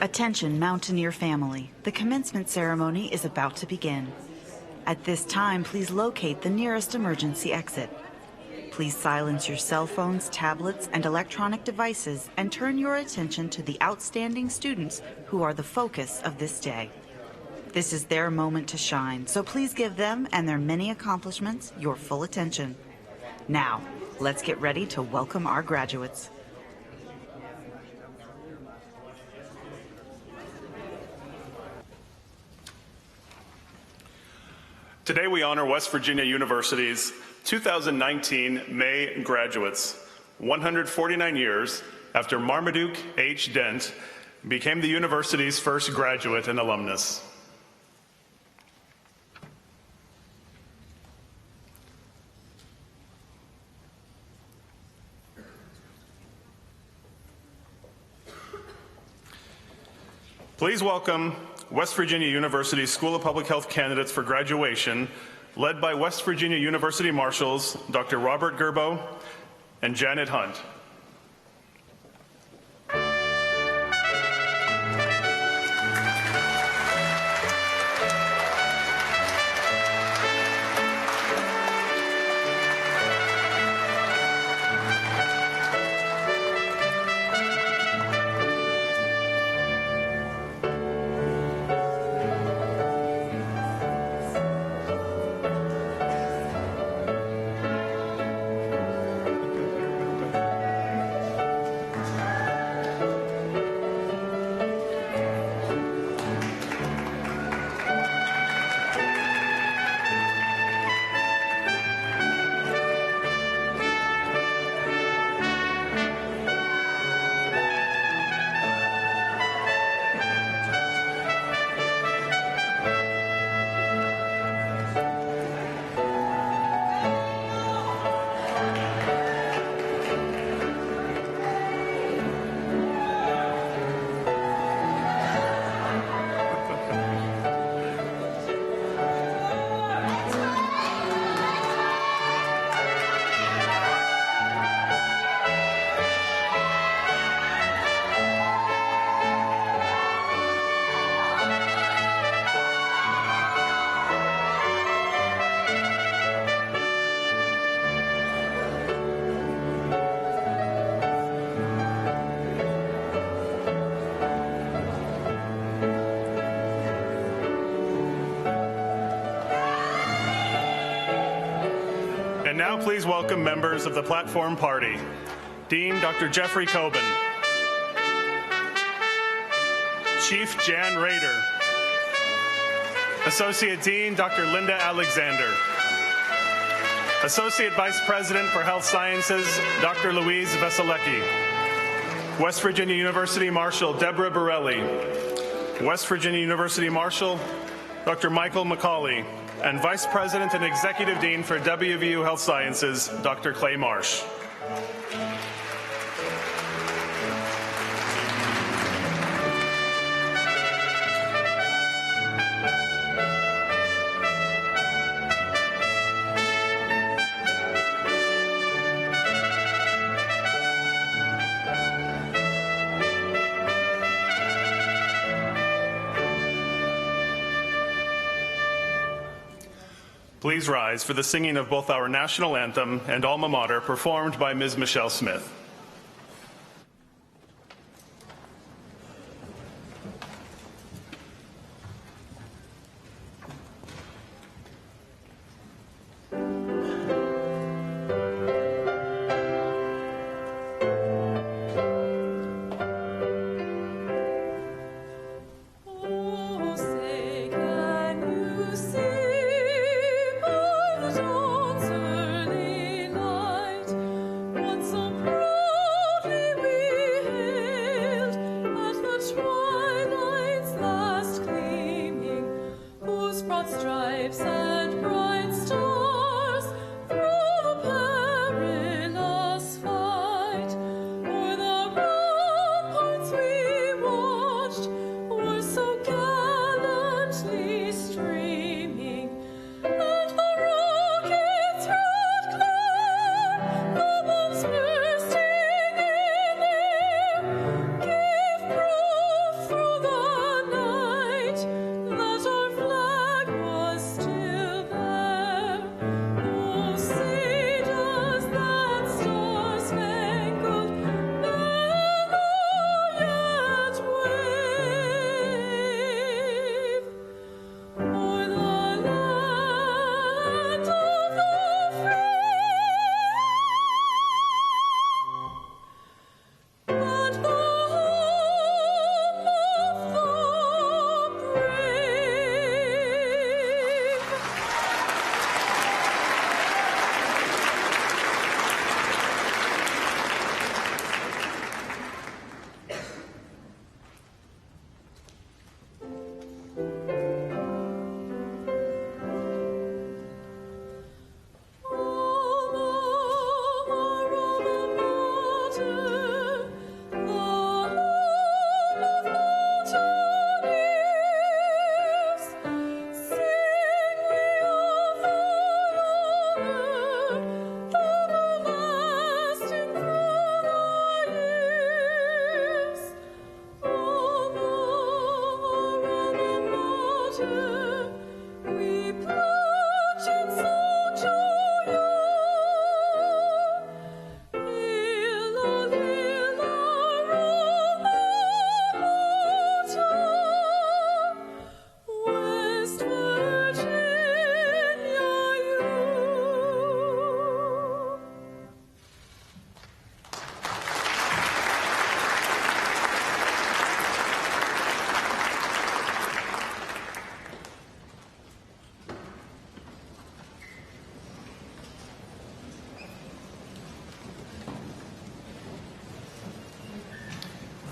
Attention, Mountaineer family. The commencement ceremony is about to begin. At this time, please locate the nearest emergency exit. Please silence your cell phones, tablets, and electronic devices and turn your attention to the outstanding students who are the focus of this day. This is their moment to shine, so please give them and their many accomplishments your full attention. Now, let's get ready to welcome our graduates. Today we honor West Virginia University's 2019 May graduates, 149 years after Marmaduke H. Dent became the university's first graduate and alumnus. Please welcome West Virginia University School of Public Health candidates for graduation, led by West Virginia University Marshals Dr. Robert Gerbo and Janet Hunt. And now please welcome members of the Platform Party. Dean Dr. Jeffrey Coben. Chief Jan Rader. Associate Dean Dr. Linda Alexander. Associate Vice President for Health Sciences Dr. Louise Veselecki. West Virginia University Marshal Deborah Borelli. West Virginia University Marshal Dr. Michael McCauley, and Vice President and Executive Dean for WVU Health Sciences, Dr. Clay Marsh. Please rise for the singing of both our national anthem and alma mater, performed by Ms. Michelle Smith. John's early light, what so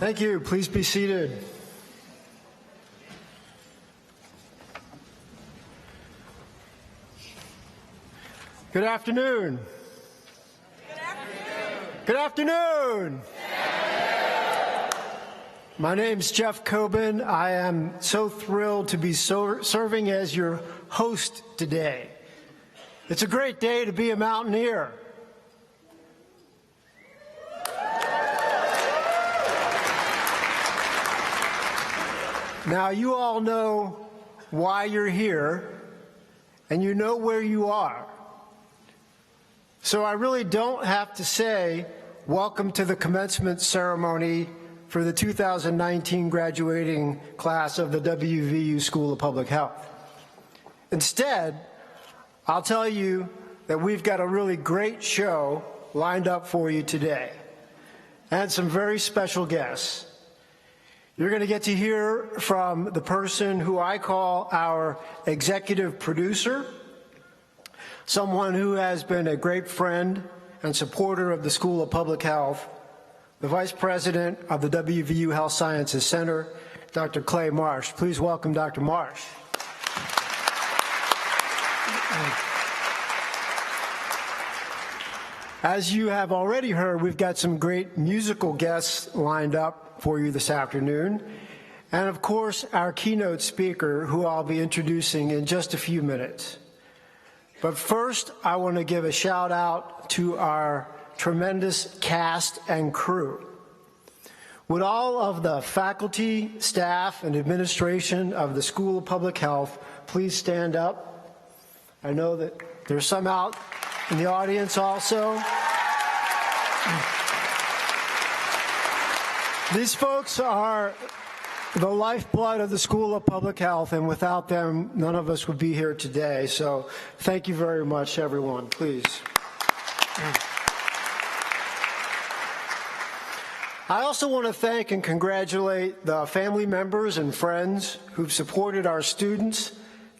Thank you. Please be seated. Good afternoon. Good afternoon. My name's Jeff Coben. I am so thrilled to be serving as your host today. It's a great day to be a Mountaineer. Now, you all know why you're here, and you know where you are. So I really don't have to say, welcome to the commencement ceremony for the 2019 graduating class of the WVU School of Public Health. Instead, I'll tell you that we've got a really great show lined up for you today, and some very special guests. You're going to get to hear from the person who I call our executive producer, someone who has been a great friend and supporter of the School of Public Health, the Vice President of the WVU Health Sciences Center, Dr. Clay Marsh. Please welcome Dr. Marsh. As you have already heard, we've got some great musical guests lined up for you this afternoon. And of course, our keynote speaker, who I'll be introducing in just a few minutes. But first, I want to give a shout out to our tremendous cast and crew. Would all of the faculty, staff, and administration of the School of Public Health please stand up? I know that there's some out in the audience also. These folks are the lifeblood of the School of Public Health, and without them, none of us would be here today. So thank you very much, everyone. Please. I also want to thank and congratulate the family members and friends who've supported our students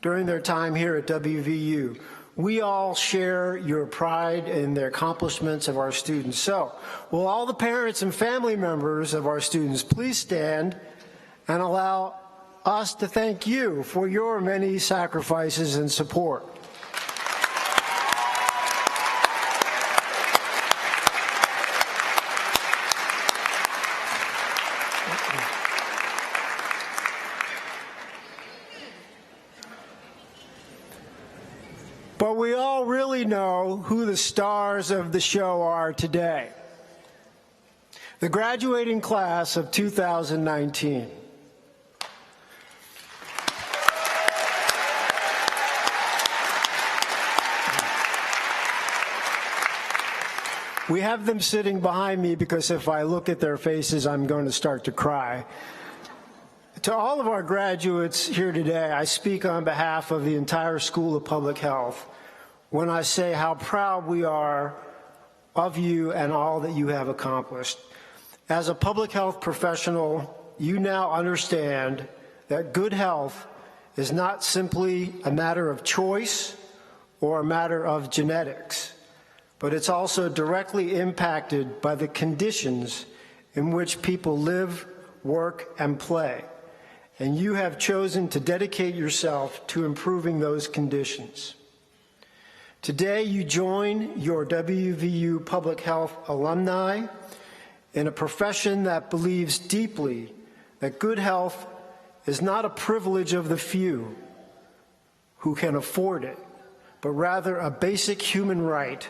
during their time here at WVU. We all share your pride in the accomplishments of our students. So, will all the parents and family members of our students please stand and allow us to thank you for your many sacrifices and support. But we all really know who the stars of the show are today. The graduating class of 2019. We have them sitting behind me because if I look at their faces, I'm going to start to cry. To all of our graduates here today, I speak on behalf of the entire School of Public Health when I say how proud we are of you and all that you have accomplished. As a public health professional, you now understand that good health is not simply a matter of choice or a matter of genetics, but it's also directly impacted by the conditions in which people live, work, and play. And you have chosen to dedicate yourself to improving those conditions. Today, you join your WVU Public Health alumni in a profession that believes deeply that good health is not a privilege of the few who can afford it, but rather a basic human right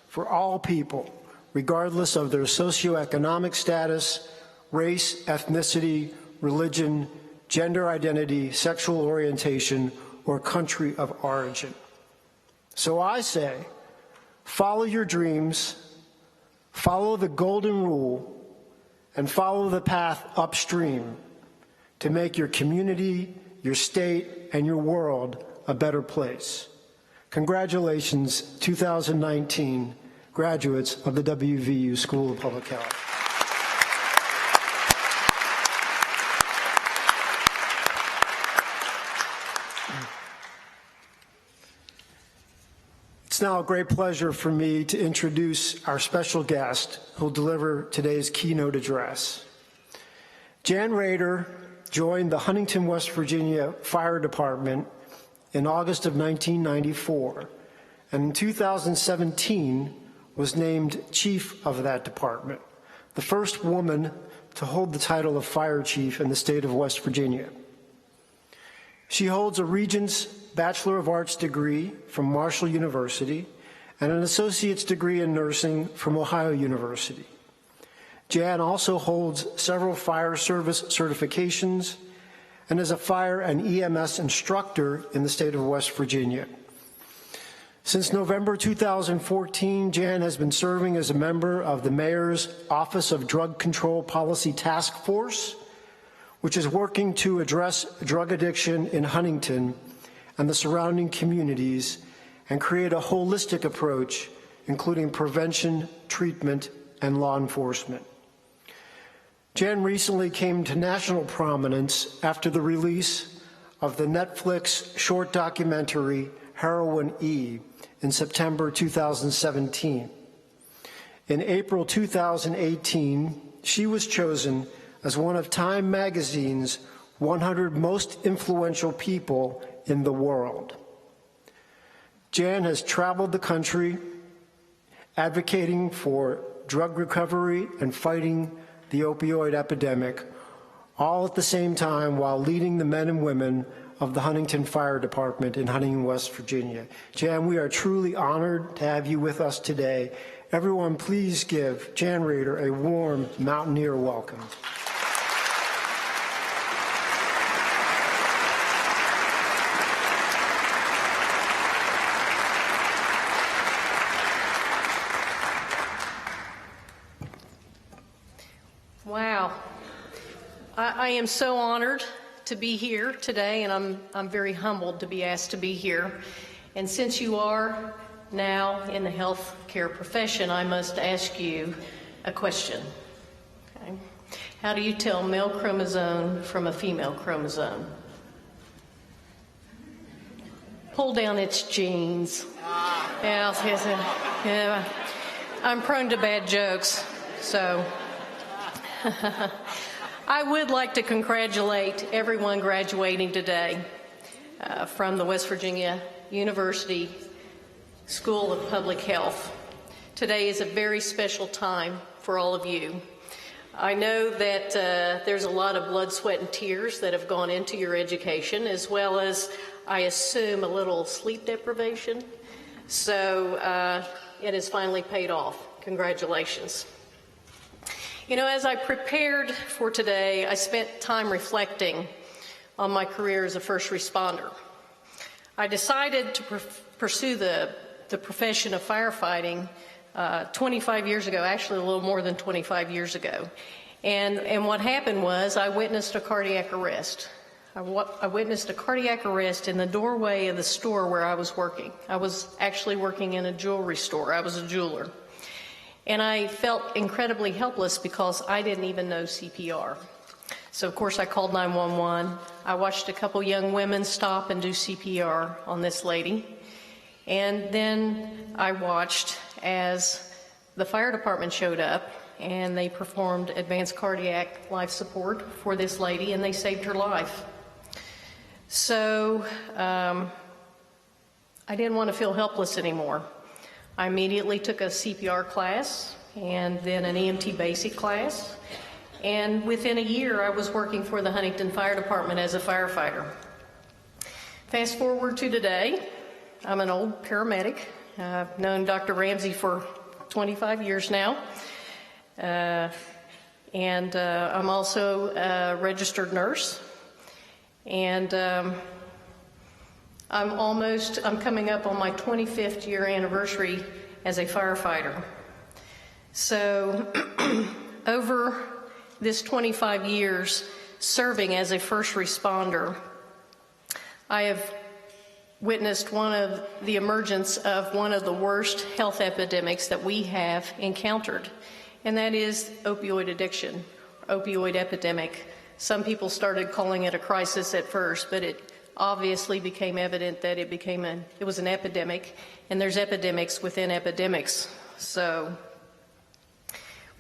for all people, regardless of their socioeconomic status, race, ethnicity, religion, gender identity, sexual orientation, or country of origin. So I say, follow your dreams, follow the golden rule, and follow the path upstream to make your community, your state, and your world a better place. Congratulations, 2019 graduates of the WVU School of Public Health. It's now a great pleasure for me to introduce our special guest who will deliver today's keynote address. Jan Rader joined the Huntington, West Virginia Fire Department in August of 1994, and in 2017 was named chief of that department, the first woman to hold the title of fire chief in the state of West Virginia. She holds a Regents Bachelor of Arts degree from Marshall University and an associate's degree in nursing from Ohio University. Jan also holds several fire service certifications and is a fire and EMS instructor in the state of West Virginia. Since November 2014, Jan has been serving as a member of the Mayor's Office of Drug Control Policy Task Force, which is working to address drug addiction in Huntington and the surrounding communities and create a holistic approach, including prevention, treatment, and law enforcement. Jan recently came to national prominence after the release of the Netflix short documentary Heroin E in September 2017. In April 2018, she was chosen as one of Time Magazine's 100 most influential people in the world. Jan has traveled the country advocating for drug recovery and fighting the opioid epidemic, all at the same time while leading the men and women of the Huntington Fire Department in Huntington, West Virginia. Jan, we are truly honored to have you with us today. Everyone, please give Jan Rader a warm Mountaineer welcome. Wow. I am so honored to be here today, and I'm very humbled to be asked to be here. And since you are now in the healthcare profession, I must ask you a question. Okay. How do you tell male chromosome from a female chromosome? Pull down its genes. Yeah, I'm prone to bad jokes, so. I would like to congratulate everyone graduating today from the West Virginia University School of Public Health. Today is a very special time for all of you. I know that there's a lot of blood, sweat, and tears that have gone into your education, as well as, I assume, a little sleep deprivation. So it has finally paid off. Congratulations. You know, as I prepared for today, I spent time reflecting on my career as a first responder. I decided to pursue the profession of firefighting 25 years ago, actually a little more than 25 years ago. And what happened was I witnessed a cardiac arrest. I witnessed a cardiac arrest in the doorway of the store where I was working. I was actually working in a jewelry store. I was a jeweler. And I felt incredibly helpless because I didn't even know CPR. So, of course, I called 911. I watched a couple young women stop and do CPR on this lady. And then I watched as the fire department showed up and they performed advanced cardiac life support for this lady, and they saved her life. So I didn't want to feel helpless anymore. I immediately took a CPR class and then an EMT basic class. And within a year, I was working for the Huntington Fire Department as a firefighter. Fast forward to today, I'm an old paramedic. I've known Dr. Ramsey for 25 years now. And I'm also a registered nurse. And I'm coming up on my 25th year anniversary as a firefighter. So over this 25 years serving as a first responder, I have witnessed the emergence of one of the worst health epidemics that we have encountered, and that is opioid addiction, opioid epidemic. Some people started calling it a crisis at first, but it obviously became evident that it was an epidemic, and there's epidemics within epidemics. So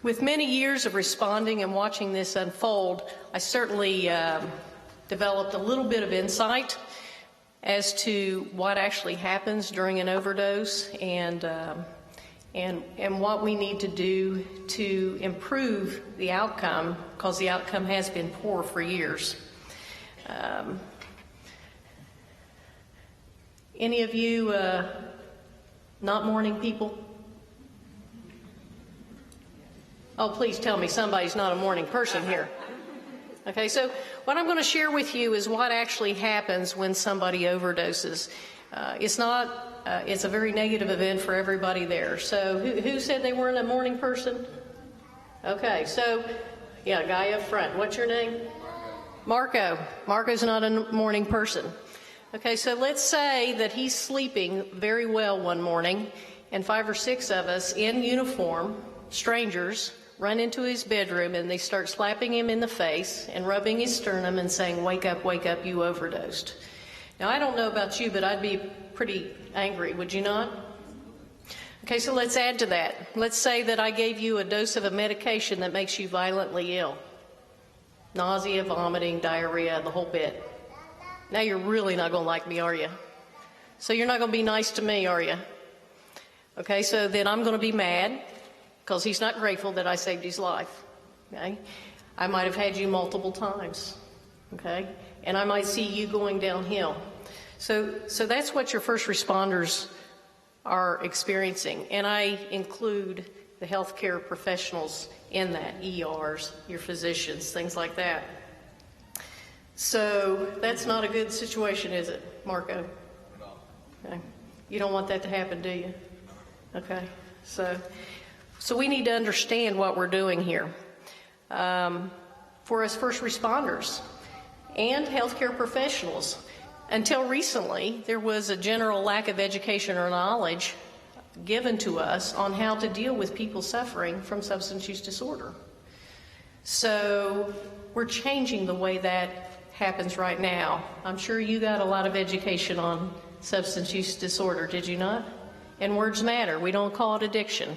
With many years of responding and watching this unfold, I certainly developed a little bit of insight as to what actually happens during an overdose and what we need to do to improve the outcome, because the outcome has been poor for years. Any of you not morning people? Oh, please tell me somebody's not a morning person here. Okay, so what I'm going to share with you is what actually happens when somebody overdoses. It's a very negative event for everybody there. So who said they weren't a morning person? Okay, so, yeah, guy up front. What's your name? Marco. Marco's not a morning person. Okay, so let's say that he's sleeping very well one morning, and 5 or 6 of us in uniform, strangers, run into his bedroom and they start slapping him in the face and rubbing his sternum and saying, wake up, you overdosed. Now, I don't know about you, but I'd be pretty angry, would you not? Okay, so let's add to that. Let's say that I gave you a dose of a medication that makes you violently ill. Nausea, vomiting, diarrhea, the whole bit. Now you're really not going to like me, are you? So you're not going to be nice to me, are you? Okay, so then I'm going to be mad because he's not grateful that I saved his life. Okay? I might have had you multiple times. Okay? And I might see you going downhill. So that's what your first responders are experiencing. And I include the healthcare professionals in that, ERs, your physicians, things like that. So that's not a good situation, is it, Marco? Okay. You don't want that to happen, do you? Okay. So we need to understand what we're doing here. For us first responders and healthcare professionals, until recently, there was a general lack of education or knowledge given to us on how to deal with people suffering from substance use disorder. So we're changing the way that happens right now. I'm sure you got a lot of education on substance use disorder, did you not? And words matter. We don't call it addiction.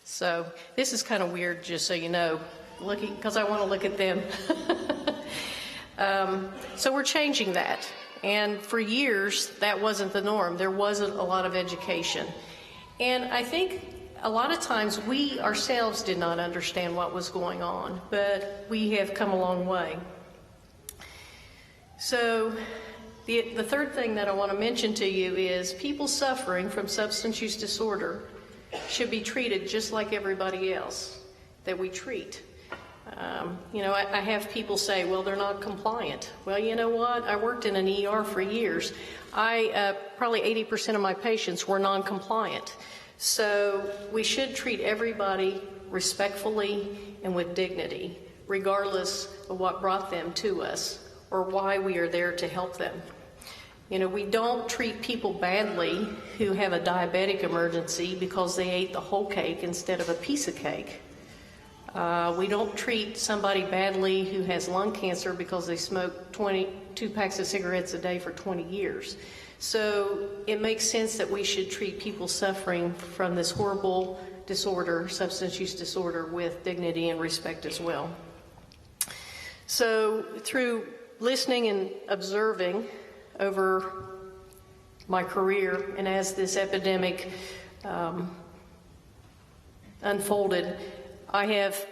So this is kind of weird, just so you know, because I want to look at them. So we're changing that. And for years, that wasn't the norm. There wasn't a lot of education. And I think a lot of times we ourselves did not understand what was going on, but we have come a long way. So the third thing that I want to mention to you is people suffering from substance use disorder should be treated just like everybody else that we treat. I have people say, well, they're not compliant. Well, you know what? I worked in an ER for years. Probably 80% of my patients were non-compliant. So we should treat everybody respectfully and with dignity, regardless of what brought them to us or why we are there to help them. We don't treat people badly who have a diabetic emergency because they ate the whole cake instead of a piece of cake. We don't treat somebody badly who has lung cancer because they smoked 22 packs of cigarettes a day for 20 years. So it makes sense that we should treat people suffering from this horrible disorder, substance use disorder, with dignity and respect as well. So through listening and observing over my career, and as this epidemic unfolded, I have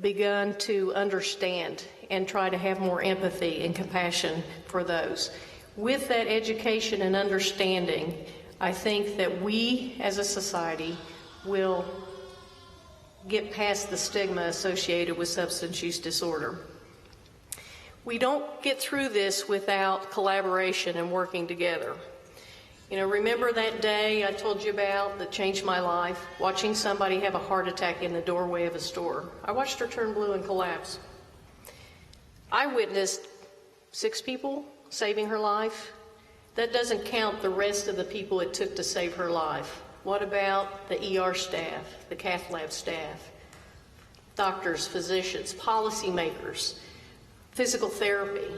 begun to understand and try to have more empathy and compassion for those. With that education and understanding, I think that we as a society will get past the stigma associated with substance use disorder. We don't get through this without collaboration and working together. Remember that day I told you about that changed my life? Watching somebody have a heart attack in the doorway of a store. I watched her turn blue and collapse. I witnessed 6 people saving her life. That doesn't count the rest of the people it took to save her life. What about the ER staff, the cath lab staff, doctors, physicians, policymakers, physical therapy?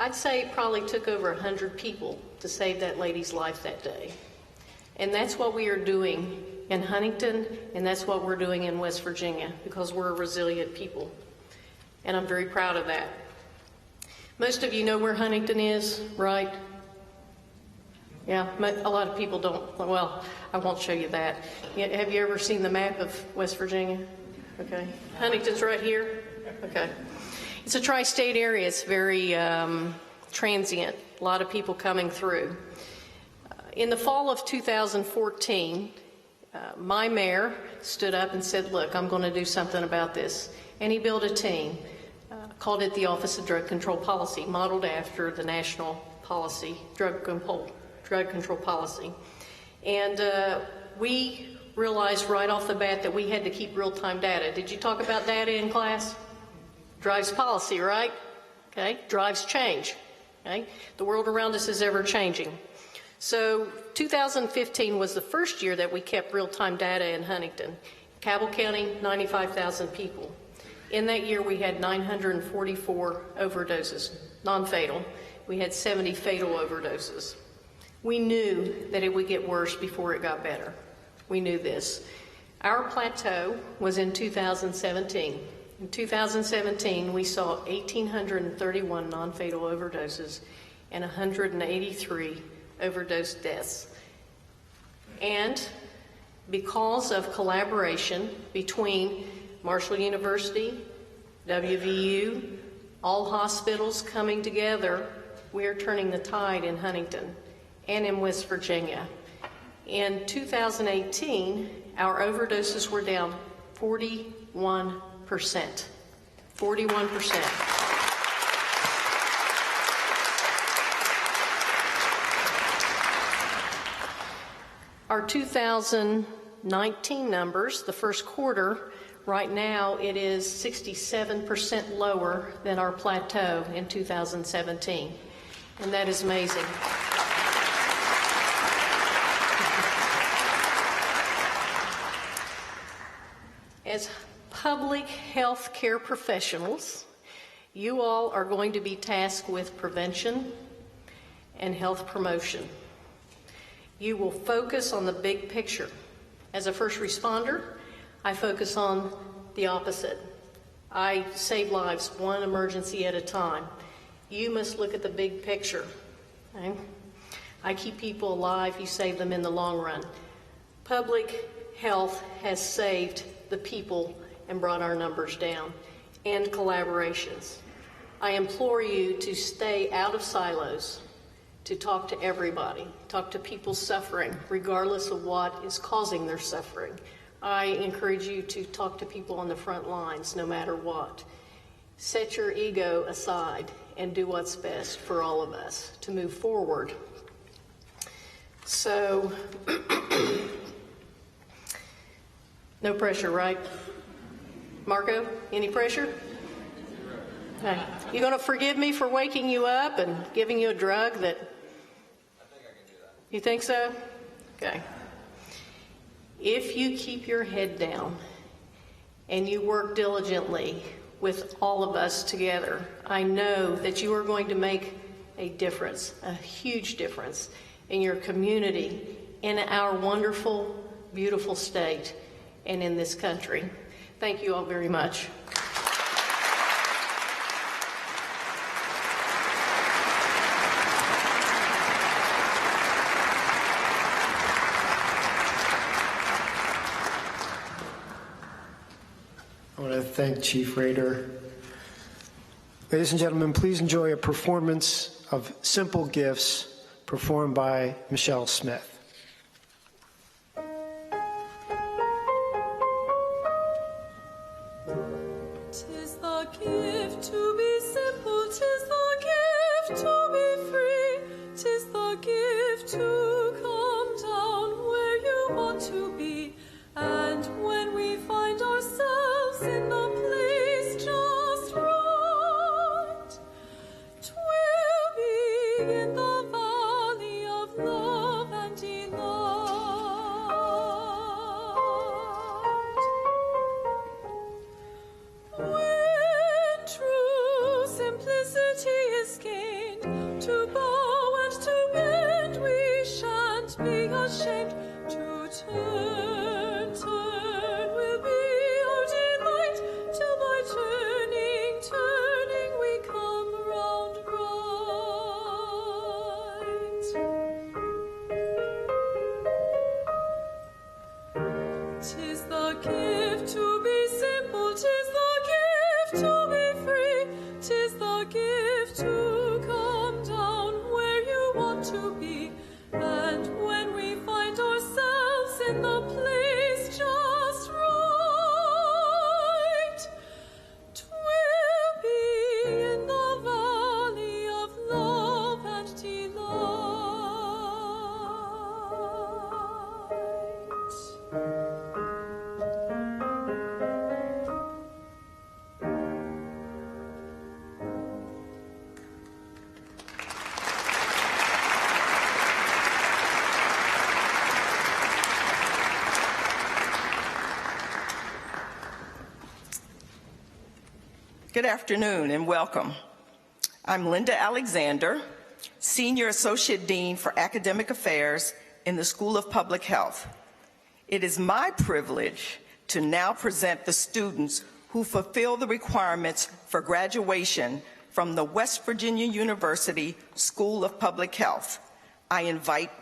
I'd say it probably took over 100 people to save that lady's life that day. And that's what we are doing in Huntington, and that's what we're doing in West Virginia, because we're a resilient people. And I'm very proud of that. Most of you know where Huntington is, right? Yeah, a lot of people don't. Well, I won't show you that. Have you ever seen the map of West Virginia? Okay. Huntington's right here? Okay. It's a tri-state area. It's very transient. A lot of people coming through. In the fall of 2014, my mayor stood up and said, look, I'm going to do something about this. And he built a team, called it the Office of Drug Control Policy, modeled after the national policy, drug control policy. And we realized right off the bat that we had to keep real-time data. Did you talk about data in class? Drives policy, right? Okay, drives change. Okay, the world around us is ever changing. So 2015 was the first year that we kept real-time data in Huntington. Cabell County, 95,000 people. In that year, we had 944 overdoses, non-fatal. We had 70 fatal overdoses. We knew that it would get worse before it got better. We knew this. Our plateau was in 2017. In 2017, we saw 1,831 non-fatal overdoses and 183 overdose deaths. And because of collaboration between Marshall University, WVU, all hospitals coming together, we are turning the tide in Huntington and in West Virginia. In 2018, our overdoses were down 41%. 41%. Our 2019 numbers, the first quarter, right now it is 67% lower than our plateau in 2017. And that is amazing. As public health care professionals, you all are going to be tasked with prevention and health promotion. You will focus on the big picture. As a first responder, I focus on the opposite. I save lives one emergency at a time. You must look at the big picture. Okay? I keep people alive, you save them in the long run. Public health has saved the people and brought our numbers down, and collaborations. I implore you to stay out of silos, to talk to everybody, talk to people suffering, regardless of what is causing their suffering. I encourage you to talk to people on the front lines, no matter what. Set your ego aside and do what's best for all of us to move forward. So, no pressure, right? Marco, any pressure? Okay. You going to forgive me for waking you up and giving you a drug that... I think I can do that. You think so? Okay. If you keep your head down and you work diligently with all of us together, I know that you are going to make a difference, a huge difference in your community, in our wonderful, beautiful state, and in this country. Thank you all very much. I want to thank Chief Rader. Ladies and gentlemen, please enjoy a performance of Simple Gifts performed by Michelle Smith. Tis the gift to be simple, tis the gift to be free, tis the gift to come down where you want to be, and when we find ourselves in the place just right, 'twill be in the valley of love and delight. When true simplicity is gained, to bow and to bend we shan't be ashamed to turn. 'Tis the gift to be simple, 'tis the gift to be free, 'tis the gift to come down where you want to be. And when we find ourselves in the place just right, 'twill be in the valley of love and delight. Good afternoon and welcome. I'm Linda Alexander, Senior Associate Dean for Academic Affairs in the School of Public Health. It is my privilege to now present the students who fulfill the requirements for graduation from the West Virginia University School of Public Health. I invite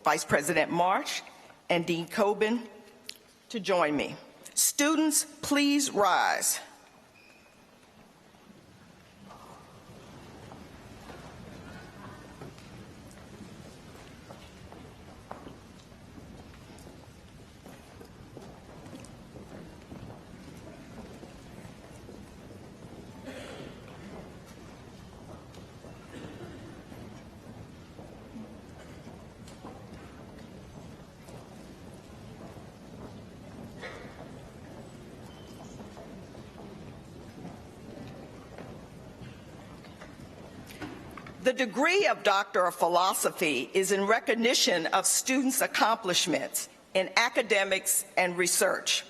Vice President Marsh and Dean Coben to join me. Students, please rise. The degree of Doctor of Philosophy is in recognition of students' accomplishments in academics and research.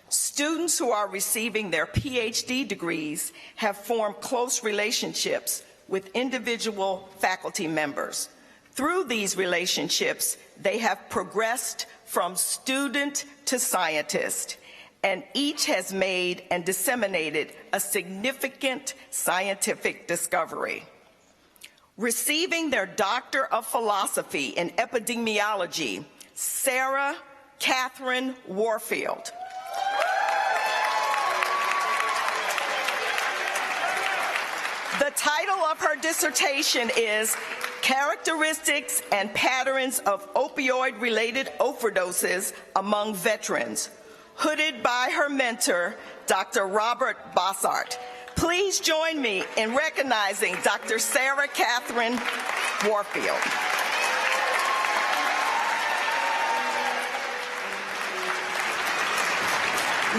Students who are receiving their PhD degrees have formed close relationships with individual faculty members. Through these relationships, they have progressed from student to scientist, and each has made and disseminated a significant scientific discovery. Receiving their Doctor of Philosophy in Epidemiology, Sarah Catherine Warfield. The title of her dissertation is Characteristics and Patterns of Opioid-Related Overdoses Among Veterans, hooded by her mentor, Dr. Robert Bossart. Please join me in recognizing Dr. Sarah Catherine Warfield.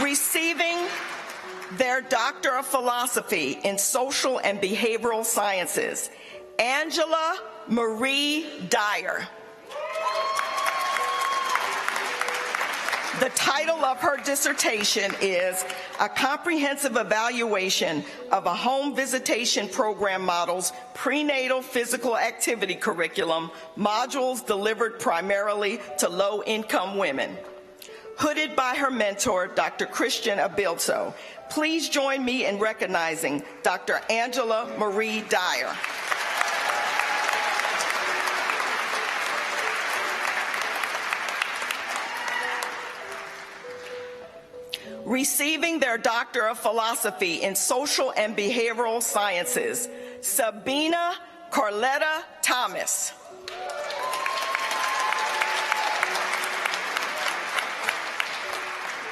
Receiving their Doctor of Philosophy in Social and Behavioral Sciences, Angela Marie Dyer. The title of her dissertation is A Comprehensive Evaluation of a Home Visitation Program Model's Prenatal Physical Activity Curriculum, modules delivered primarily to low-income women. Hooded by her mentor, Dr. Christian Abilso. Please join me in recognizing Dr. Angela Marie Dyer. Receiving their Doctor of Philosophy in Social and Behavioral Sciences, Sabina Carletta Thomas.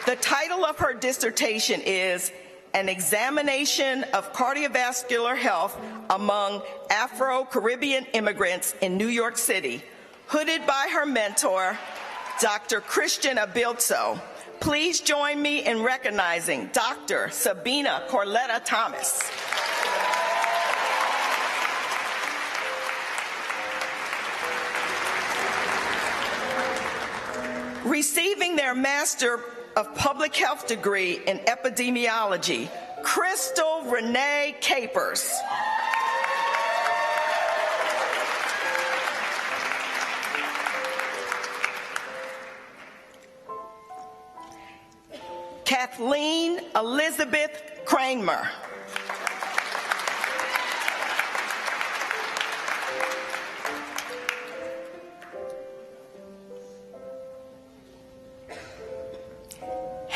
The title of her dissertation is An Examination of Cardiovascular Health Among Afro-Caribbean Immigrants in New York City, hooded by her mentor, Dr. Christian Abilso. Please join me in recognizing Dr. Sabina Carletta Thomas. Receiving their Master of Public Health degree in Epidemiology, Crystal Renee Capers. Kathleen Elizabeth Kramer.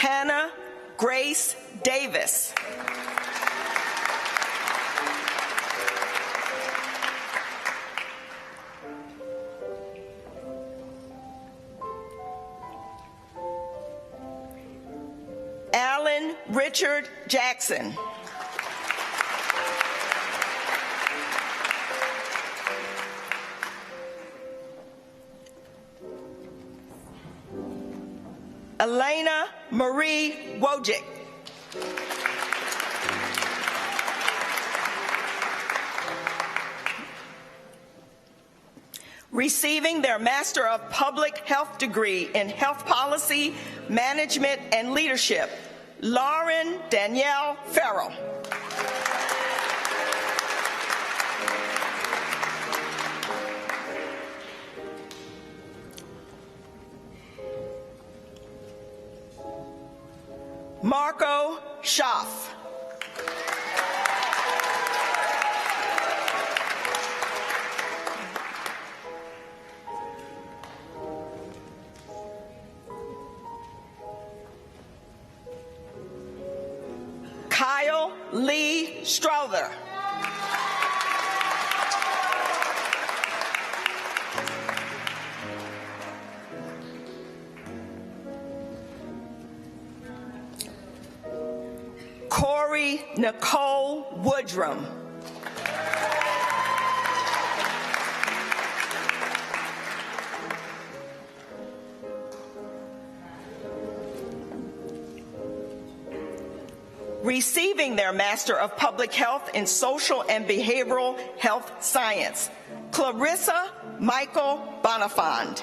Hannah Grace Davis. Alan Richard Jackson. Elena Marie Wojcik. Receiving their Master of Public Health degree in Health Policy, Management, and Leadership, Lauren Danielle Farrell. Marco Schaff. Kyle Lee Strother. Corey Nicole Woodrum. Receiving their Master of Public Health in Social and Behavioral Health Science, Clarissa Michael Bonifond.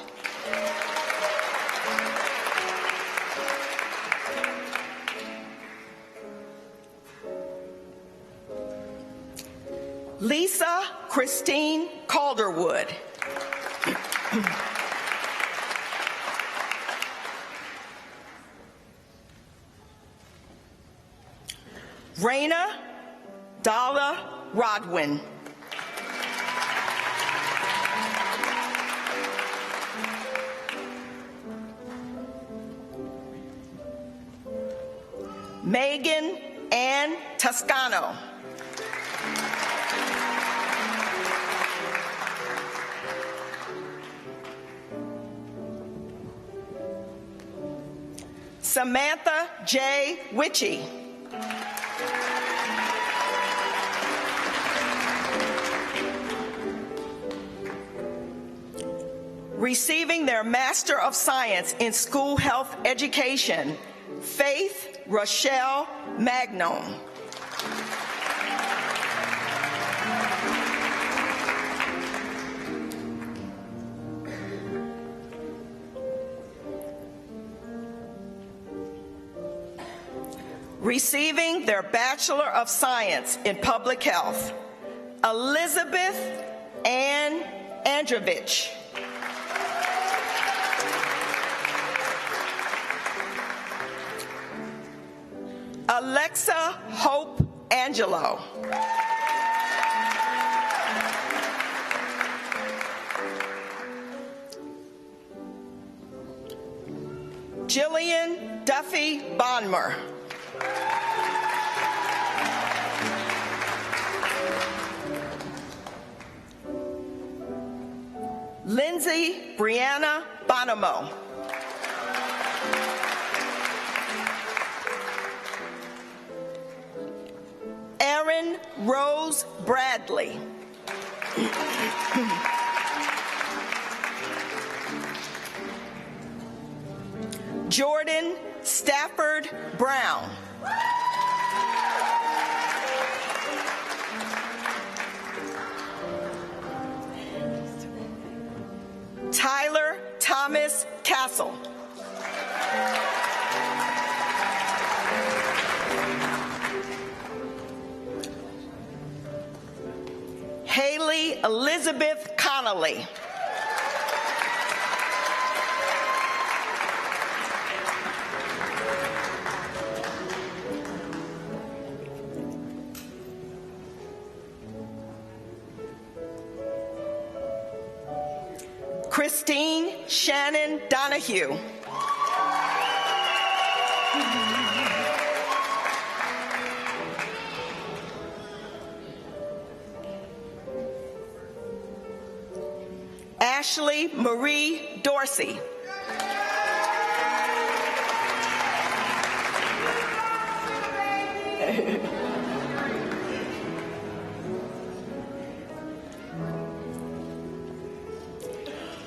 Lisa Christine Calderwood. Raina Dalla Rodwin. Megan Ann Toscano. Samantha J. Witchy. Receiving their Master of Science in School Health Education, Faith Rochelle Magnone. Receiving their Bachelor of Science in Public Health, Elizabeth Ann Androvich. Alexa Hope Angelo. Jillian Duffy Bonmer. Lindsay Brianna Bonomo. Erin Rose Bradley. Jordan Stafford Brown. Tyler Thomas Castle. Haley Elizabeth Connolly. Christine Shannon Donahue. Ashley Marie Dorsey.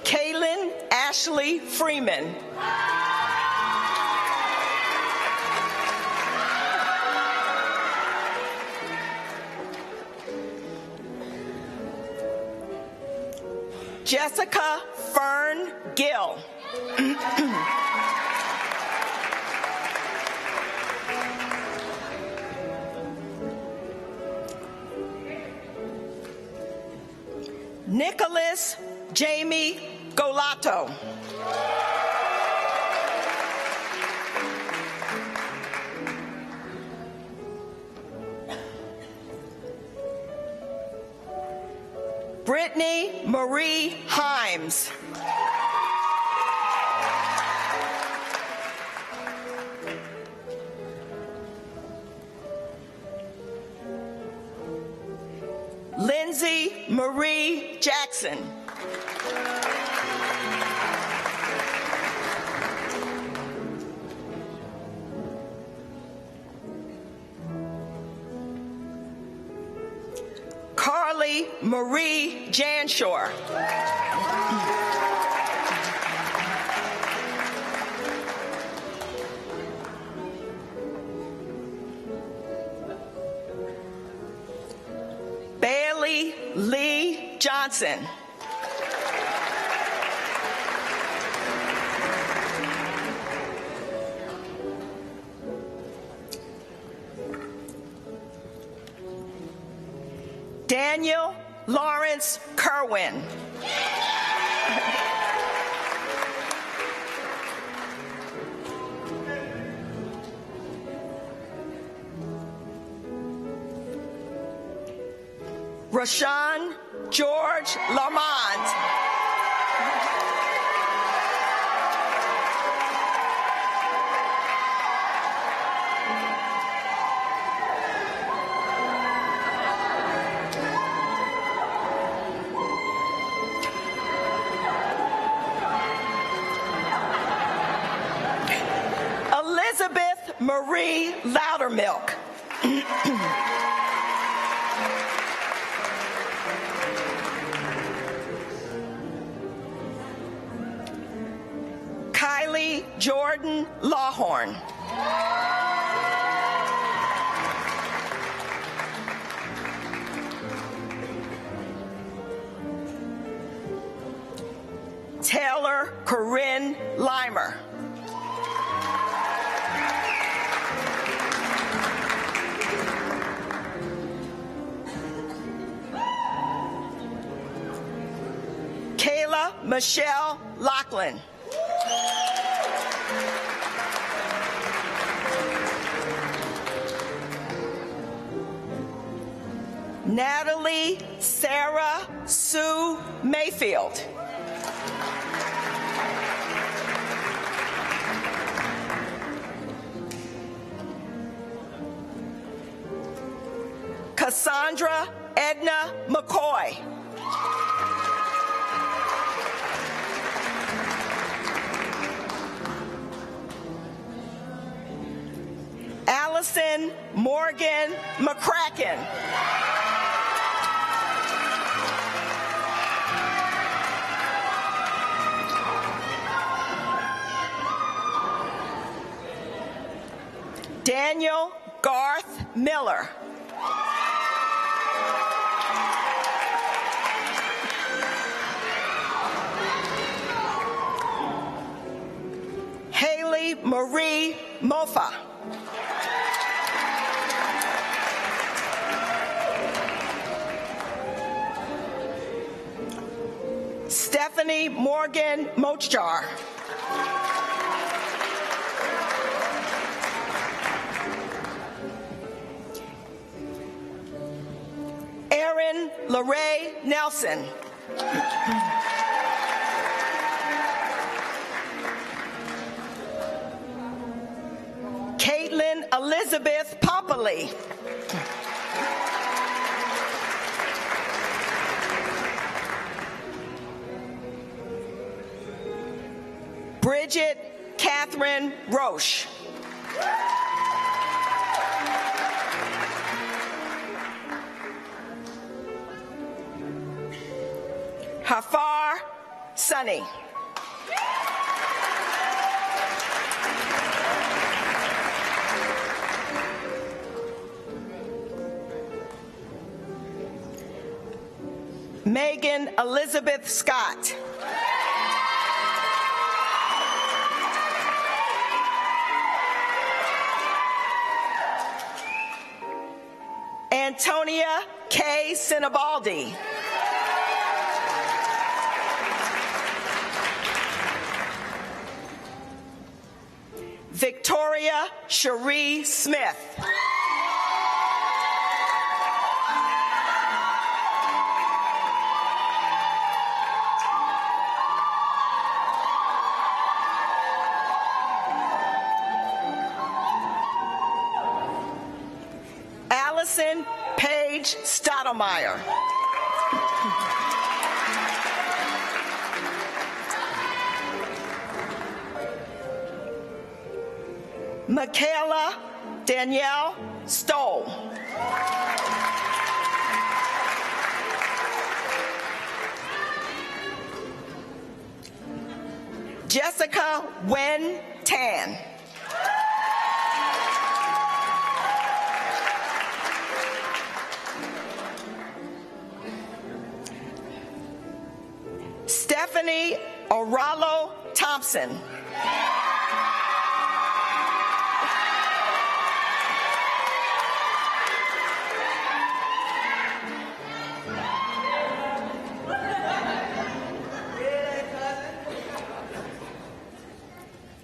Kaylin Ashley Freeman. Jessica Fern Gill. Nicholas Jamie Golato. Brittany Marie Himes. Lindsay Marie Jackson. Carly Marie Janshore. Bailey Lee Johnson. Daniel Lawrence Kerwin. Rashawn George Lamont. Elizabeth Marie Loudermilk. Kylie Jordan Lawhorn. Taylor Corinne Limer. Kayla Michelle Lachlan. Natalie Sarah Sue Mayfield. Cassandra Edna McCoy. Allison Morgan McCracken. Daniel Garth Miller. Haley Marie Mofa. Stephanie Morgan Mochjar. Erin LaRae Nelson. Elizabeth Popoli. Bridget Catherine Roche. Hafar Sunny. Megan Elizabeth Scott. Antonia K. Sinibaldi. Victoria Cherie Smith. Allison Paige Stottlemyre. Michaela Danielle Stoll. Jessica Wen Tan. Stephanie Oralo Thompson.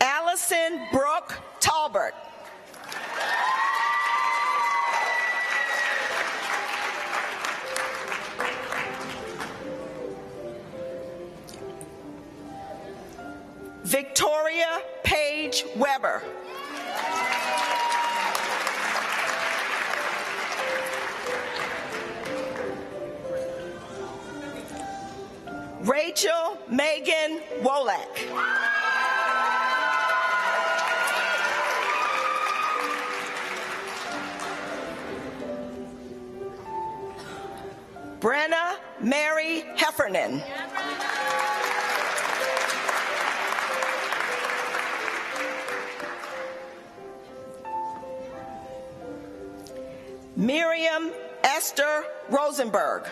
Allison Brooke Talbert. Victoria Paige Weber. Rachel Megan Wolak. Brenna Mary Heffernan. Miriam Esther Rosenberg.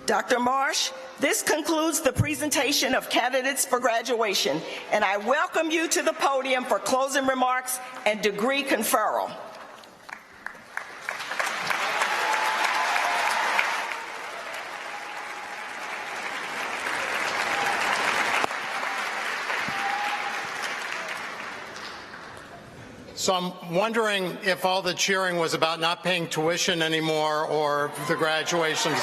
Dr. Marsh, this concludes the presentation of candidates for graduation, and I welcome you to the podium for closing remarks and degree conferral. So I'm wondering if all the cheering was about not paying tuition anymore or the graduations.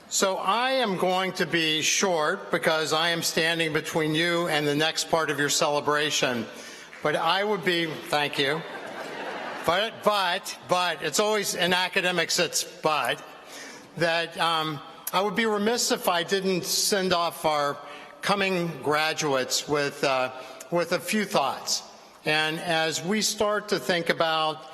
So I am going to be short because I am standing between you and the next part of your celebration. But I would be, thank you. But it's always in academics, it's but, that I would be remiss if I didn't send off our coming graduates with a few thoughts. And as we start to think about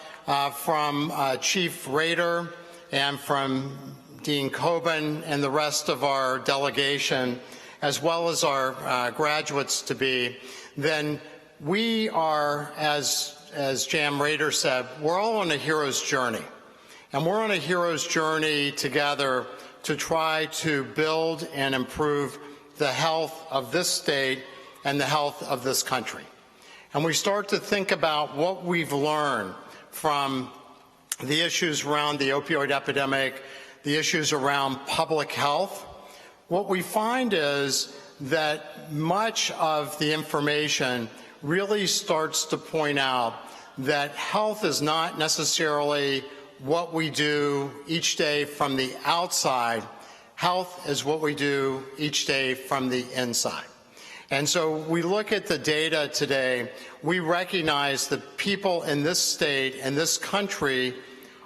from Chief Rader and from Dean Coben and the rest of our delegation, as well as our graduates-to-be, then we are, as Jan Rader said, we're all on a hero's journey. And we're on a hero's journey together to try to build and improve the health of this state and the health of this country. And we start to think about what we've learned from the issues around the opioid epidemic, the issues around public health. What we find is that much of the information really starts to point out that health is not necessarily what we do each day from the outside. Health is what we do each day from the inside. And so we look at the data today, we recognize that people in this state and this country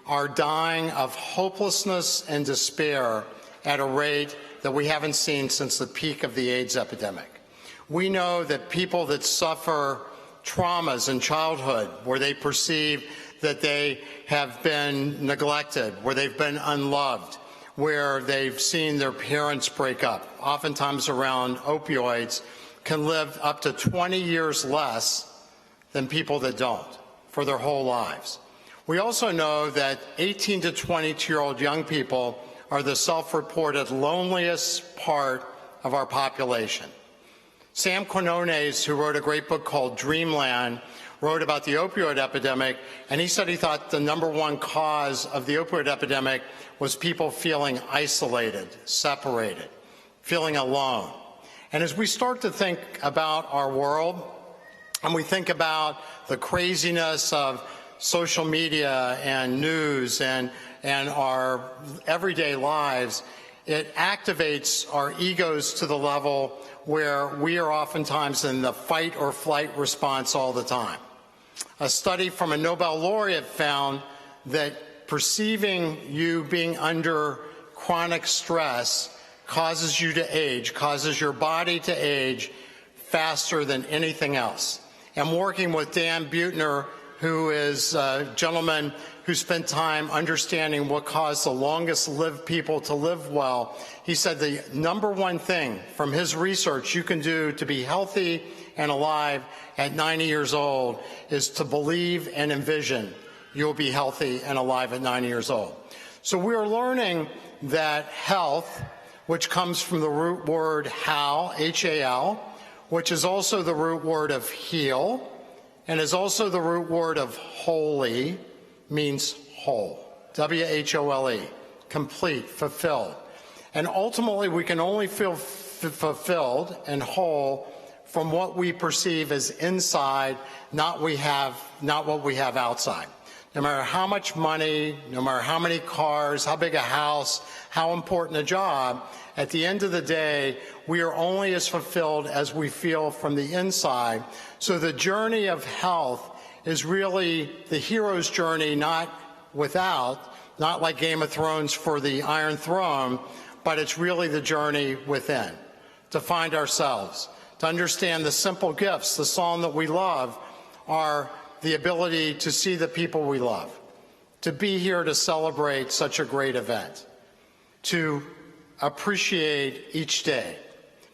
are dying of hopelessness and despair at a rate that we haven't seen since the peak of the AIDS epidemic. We know that people that suffer traumas in childhood, where they perceive that they have been neglected, where they've been unloved, where they've seen their parents break up, oftentimes around opioids, can live up to 20 years less than people that don't for their whole lives. We also know that 18 to 22-year-old young people are the self-reported loneliest part of our population. Sam Quinones, who wrote a great book called Dreamland, wrote about the opioid epidemic, and he said he thought the #1 cause of the opioid epidemic was people feeling isolated, separated, feeling alone. And as we start to think about our world, and we think about the craziness of social media and news and our everyday lives, it activates our egos to the level where we are oftentimes in the fight or flight response all the time. A study from a Nobel laureate found that perceiving you being under chronic stress causes you to age, causes your body to age faster than anything else. And working with Dan Buettner, who is a gentleman who spent time understanding what caused the longest lived people to live well, he said the #1 thing from his research you can do to be healthy and alive at 90 years old is to believe and envision you'll be healthy and alive at 90 years old. So we're learning that health, which comes from the root word hal, H-A-L, which is also the root word of heal, and is also the root word of holy, means whole, W-H-O-L-E, complete, fulfilled. And ultimately, we can only feel fulfilled and whole from what we perceive as inside, not what we have outside. No matter how much money, no matter how many cars, how big a house, how important a job, at the end of the day, we are only as fulfilled as we feel from the inside. So the journey of health is really the hero's journey, not like Game of Thrones for the Iron Throne, but it's really the journey within, to find ourselves, to understand the simple gifts. The song that we love are the ability to see the people we love, to be here to celebrate such a great event, to appreciate each day.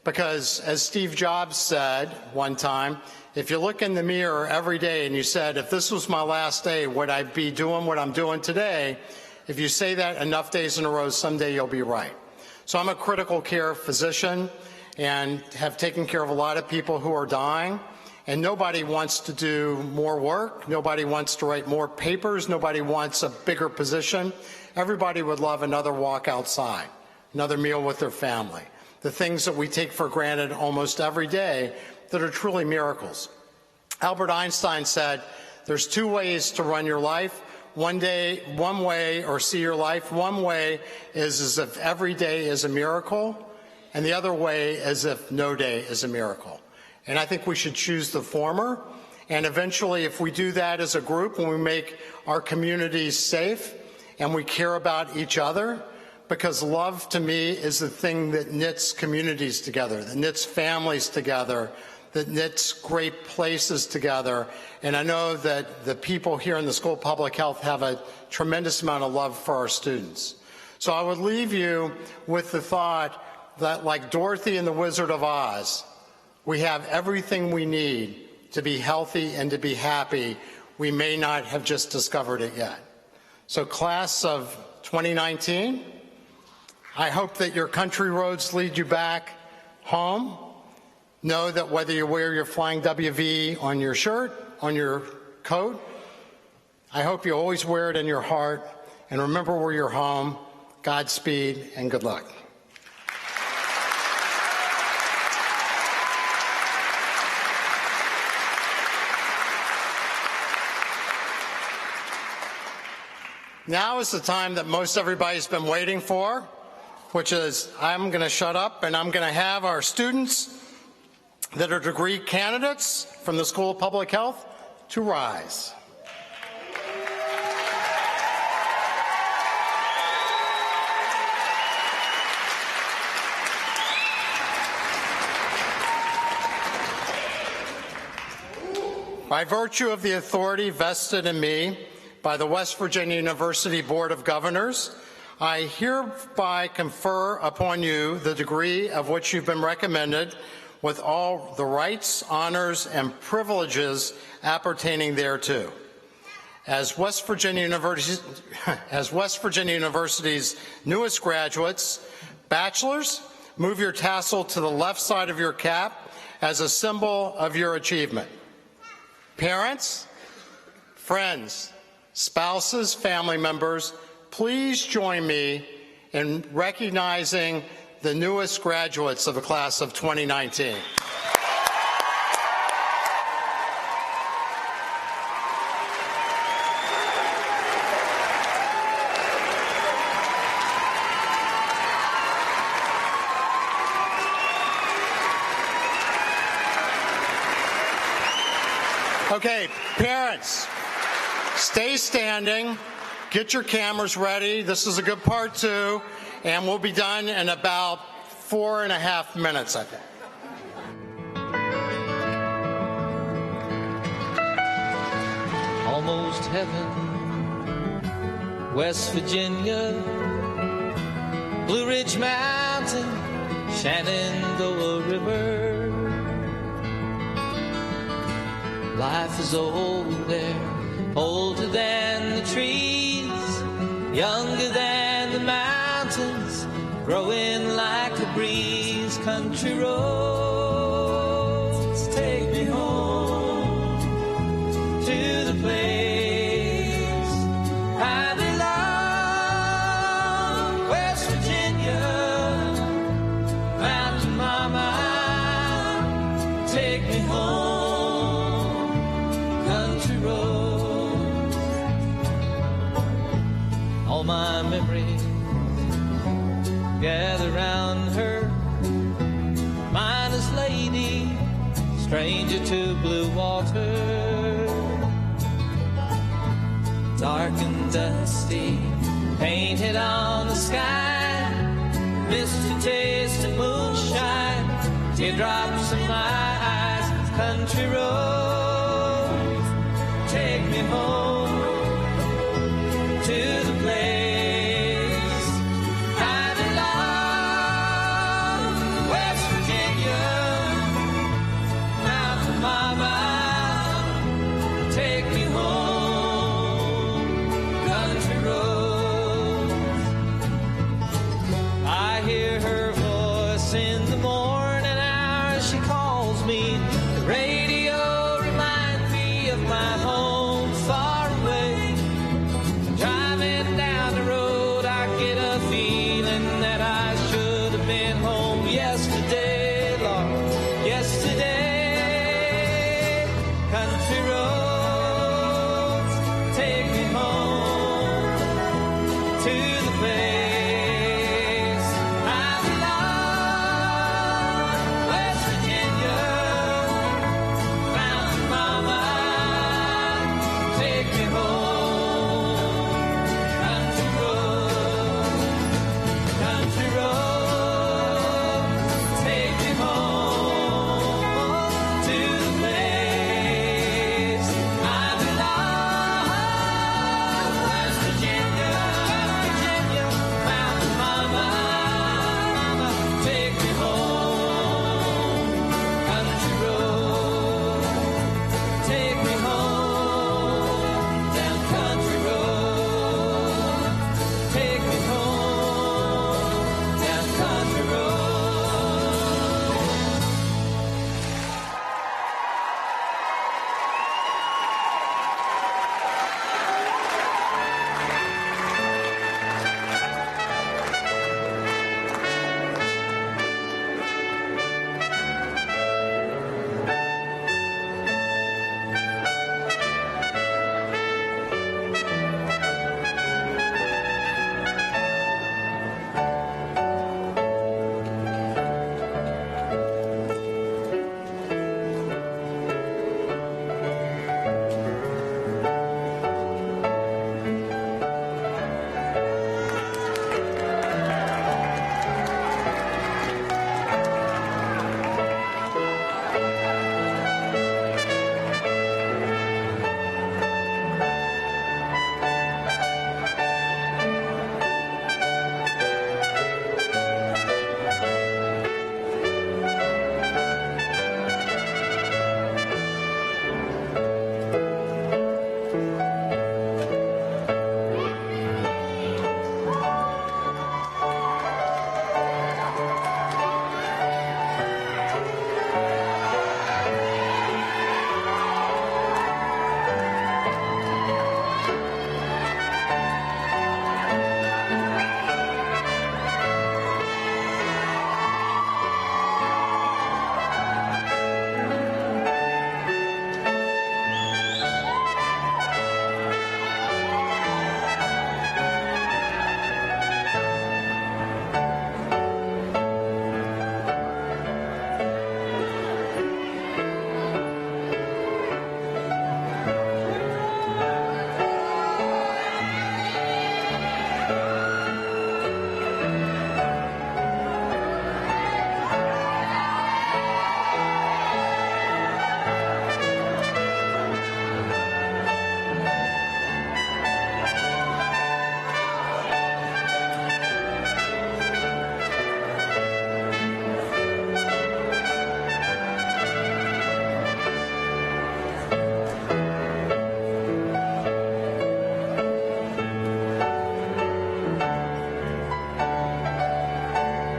Because as Steve Jobs said one time, if you look in the mirror every day and you said, if this was my last day, would I be doing what I'm doing today? If you say that enough days in a row, someday you'll be right. So I'm a critical care physician and have taken care of a lot of people who are dying. And nobody wants to do more work. Nobody wants to write more papers. Nobody wants a bigger position. Everybody would love another walk outside, another meal with their family, the things that we take for granted almost every day that are truly miracles. Albert Einstein said, there's two ways to run your life. One way, or see your life. One way is as if every day is a miracle, and the other way as if no day is a miracle. And I think we should choose the former. And eventually, if we do that as a group, when we make our communities safe and we care about each other, because love to me is the thing that knits communities together, that knits families together, that knits great places together. And I know that the people here in the School of Public Health have a tremendous amount of love for our students. So I would leave you with the thought that, like Dorothy and the Wizard of Oz, we have everything we need to be healthy and to be happy. We may not have just discovered it yet. So class of 2019, I hope that your country roads lead you back home. Know that whether you wear your Flying WV on your shirt, on your coat, I hope you always wear it in your heart. And remember where you're home. Godspeed and good luck. Now is the time that most everybody's been waiting for, which is I'm going to shut up and I'm going to have our students that are degree candidates from the School of Public Health to rise. By virtue of the authority vested in me by the West Virginia University Board of Governors, I hereby confer upon you the degree of which you've been recommended with all the rights, honors, and privileges appertaining thereto. As West Virginia University's newest graduates, bachelors, move your tassel to the left side of your cap as a symbol of your achievement. Parents, friends, spouses, family members, please join me in recognizing the newest graduates of the class of 2019. Okay, parents, stay standing, get your cameras ready. This is a good part too, and we'll be done in about 4.5 minutes, I think. Almost heaven, West Virginia, Blue Ridge Mountain, Shenandoah River. Life is old there, older than the trees, younger than the mountains, growing like a breeze. Country roads take me home to the place I belong. West Virginia, Mountain Mama, take me home. All my memories gather round her, mindless lady, stranger to blue water, dark and dusty, painted on the sky, misty taste of moonshine, teardrops in my eyes. Country roads take me home.